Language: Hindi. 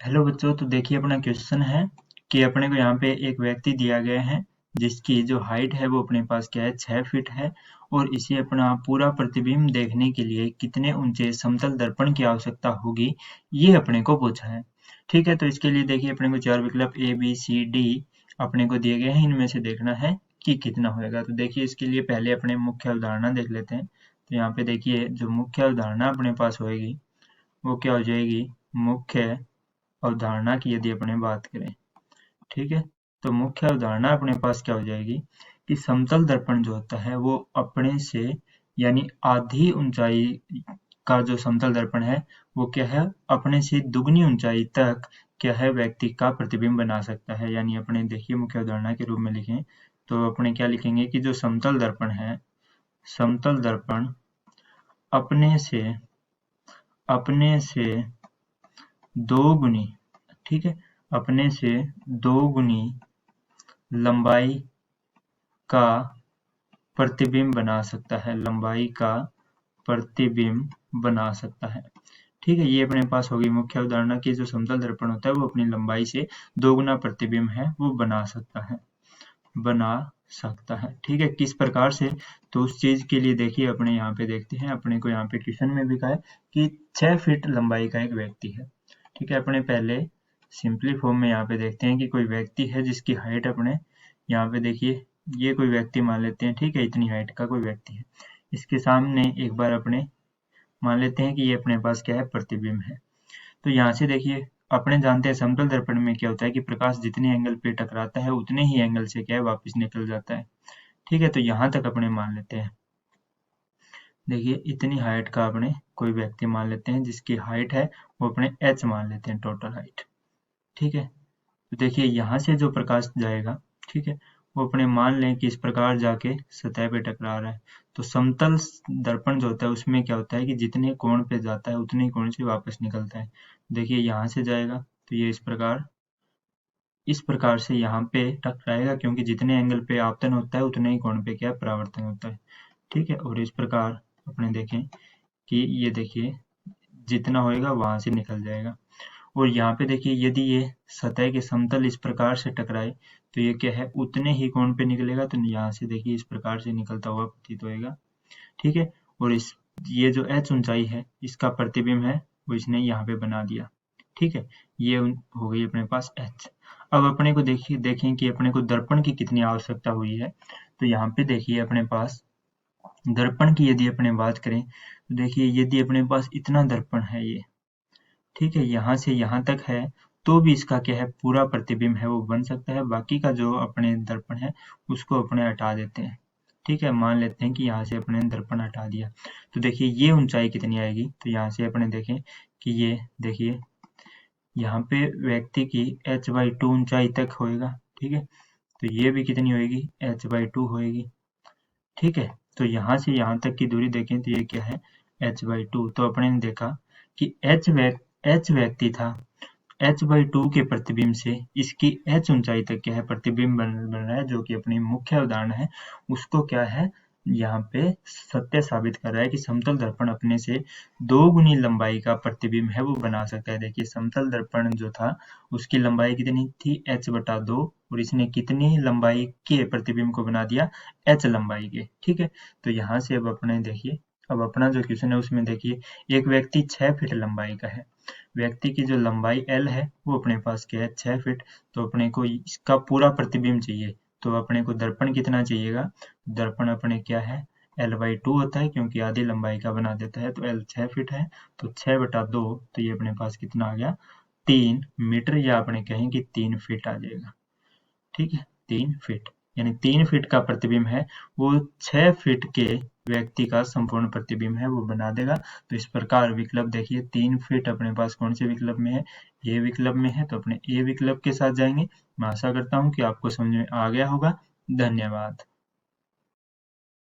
हेलो बच्चों, तो देखिए अपना क्वेश्चन है कि अपने को यहाँ पे एक व्यक्ति दिया गया है जिसकी जो हाइट है वो अपने पास क्या है 6 फीट है। और इसे अपना पूरा प्रतिबिंब देखने के लिए कितने ऊंचे समतल दर्पण की आवश्यकता होगी, ये अपने को पूछा है। ठीक है, तो इसके लिए देखिए अपने को 4 विकल्प ए बी सी डी अपने को दिए गए हैं। इनमें से देखना है कि कितना होएगा। तो देखिए इसके लिए पहले अपने मुख्य अवधारणा देख लेते हैं। तो यहाँ पे देखिए जो मुख्य अवधारणा अपने पास होएगी वो क्या हो जाएगी, मुख्य अवधारणा की यदि अपने बात करें, ठीक है, तो मुख्य अवधारणा अपने पास क्या हो जाएगी कि समतल दर्पण जो होता है वो अपने से यानी आधी ऊंचाई का जो समतल दर्पण है वो क्या है अपने से दुगनी ऊंचाई तक क्या है व्यक्ति का प्रतिबिंब बना सकता है। यानी अपने देखिए मुख्य अवधारणा के रूप में लिखें तो अपने क्या लिखेंगे कि जो समतल दर्पण है, समतल दर्पण अपने से दो गुनी, ठीक है, अपने से दो गुनी लंबाई का प्रतिबिंब बना सकता है, लंबाई का प्रतिबिंब बना सकता है। ठीक है, ये अपने पास होगी मुख्य अवधारणा की जो समतल दर्पण होता है वो अपनी लंबाई से दोगुना प्रतिबिंब है वो बना सकता है, बना सकता है। ठीक है, किस प्रकार से, तो उस चीज के लिए देखिए अपने यहाँ पे देखते हैं। अपने को यहाँ पे क्वेश्चन में भी कहा है कि 6 फीट लंबाई का एक व्यक्ति है। ठीक है, अपने पहले सिंपली फॉर्म में यहाँ पे देखते हैं कि कोई व्यक्ति है जिसकी हाइट अपने यहाँ पे देखिए ये कोई व्यक्ति मान लेते हैं। ठीक है, इतनी हाइट का कोई व्यक्ति है। इसके सामने एक बार अपने मान लेते हैं कि ये अपने पास क्या है प्रतिबिंब है। तो यहाँ से देखिए अपने जानते हैं समतल दर्पण में क्या होता है कि प्रकाश जितने एंगल पे टकराता है उतने ही एंगल से क्या है वापस निकल जाता है। ठीक है, तो यहाँ तक अपने मान लेते हैं। देखिए इतनी हाइट का अपने कोई व्यक्ति मान लेते हैं जिसकी हाइट है वो अपने h मान लेते हैं, टोटल हाइट। ठीक है, तो देखिए यहाँ से जो प्रकाश जाएगा, ठीक है, वो अपने मान लें कि इस प्रकार जाके सतह पे टकरा रहा है। तो समतल दर्पण जो होता है उसमें क्या होता है कि जितने कोण पे जाता है उतने ही कोण से वापस निकलता है। देखिए यहाँ से जाएगा तो ये इस प्रकार से यहाँ पे टकराएगा, क्योंकि जितने एंगल पे आपतन होता है उतने ही कोण पे क्या परावर्तन होता है। ठीक है, और इस प्रकार अपने देखें कि ये देखिए जितना होएगा वहां से निकल जाएगा। और यहाँ पे देखिए यदि ये सतह के समतल इस प्रकार से टकराए तो ये क्या है उतने ही कोण पे निकलेगा। तो यहाँ से देखिए इस प्रकार से निकलता हुआ प्रतीत होएगा। ठीक है, और ये जो h ऊंचाई है इसका प्रतिबिंब है वो इसने यहाँ पे बना दिया। ठीक है, ये हो गई अपने पास h। अब अपने को देखिए देखें कि अपने को दर्पण की कितनी आवश्यकता हुई है। तो यहाँ पे देखिए अपने पास दर्पण की यदि अपने बात करें तो देखिए यदि अपने पास इतना दर्पण है ये, ठीक है, यहाँ से यहाँ तक है तो भी इसका क्या है पूरा प्रतिबिंब है वो बन सकता है। बाकी का जो अपने दर्पण है उसको अपने हटा देते हैं। ठीक है, मान लेते हैं कि यहाँ से अपने दर्पण हटा दिया। तो देखिए ये ऊंचाई कितनी आएगी, तो यहाँ से अपने देखें कि ये देखिए यहाँ पे व्यक्ति की h/2 ऊंचाई तक होएगा। ठीक है, तो ये भी कितनी होएगी h/2 होएगी। ठीक है, तो यहाँ से यहाँ तक की दूरी देखें तो ये क्या है h/2। तो अपने ने देखा कि h व्यक्ति था, h/2 के प्रतिबिंब से इसकी h ऊंचाई तक क्या है प्रतिबिंब बन रहा है, जो कि अपनी मुख्य उदाहरण है उसको क्या है यहाँ पे सत्य साबित कर रहा है कि समतल दर्पण अपने से दो गुनी लंबाई का प्रतिबिंब है वो बना सकता है। देखिए समतल दर्पण जो था उसकी लंबाई कितनी थी h/2 और इसने कितनी लंबाई के प्रतिबिंब को बना दिया h लंबाई के। ठीक है, तो यहाँ से अब अपने देखिए अब अपना जो क्वेश्चन है उसमें देखिए एक व्यक्ति 6 फीट लंबाई का है, व्यक्ति की जो लंबाई L है वो अपने पास क्या है 6 फीट। तो अपने को इसका पूरा प्रतिबिंब चाहिए, तो अपने को दर्पण कितना चाहिएगा, दर्पण अपने क्या है L/2 होता है क्योंकि आधी लंबाई का बना देता है। तो L 6 फीट है तो 6/2 तो ये अपने पास कितना आ गया 3 मीटर, या अपने कहें कि 3 फीट आ जाएगा। ठीक है, 3 फीट यानी 3 फीट का प्रतिबिंब है वो 6 फीट के व्यक्ति का संपूर्ण प्रतिबिंब है वो बना देगा। तो इस प्रकार विकल्प देखिए 3 फीट अपने पास कौन से विकल्प में है, ए विकल्प में है, तो अपने ए विकल्प के साथ जाएंगे। मैं आशा करता हूँ कि आपको समझ में आ गया होगा। धन्यवाद।